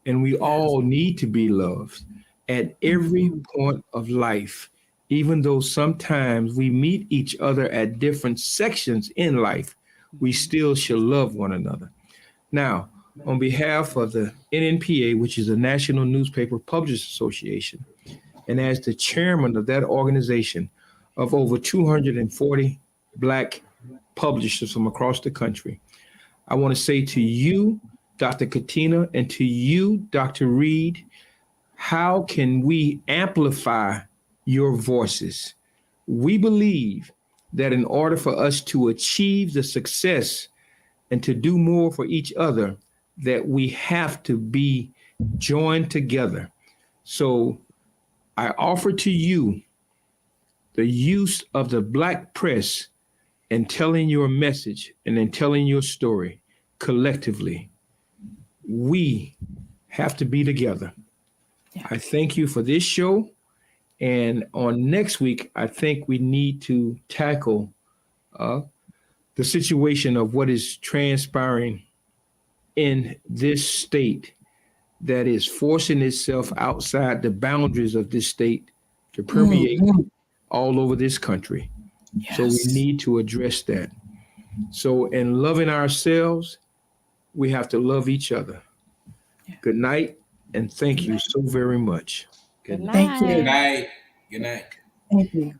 and we all need to be loved at every point of life, even though sometimes we meet each other at different sections in life, we still should love one another. Now, on behalf of the NNPA, which is the National Newspaper Publishers Association, and as the chairman of that organization of over 240 Black publishers from across the country, I want to say to you, Dr. Katina, and to you, Dr. Reed, how can we amplify your voices? We believe that in order for us to achieve the success and to do more for each other, that we have to be joined together. So I offer to you the use of the Black press in telling your message and in telling your story collectively. We have to be together. I thank you for this show. And on next week, I think we need to tackle the situation of what is transpiring in this state that is forcing itself outside the boundaries of this state to permeate all over this country. So we need to address that. So in loving ourselves, we have to love each other. Good night, and thank you so very much. Good Thank you. Good night. night. Good night. Thank you.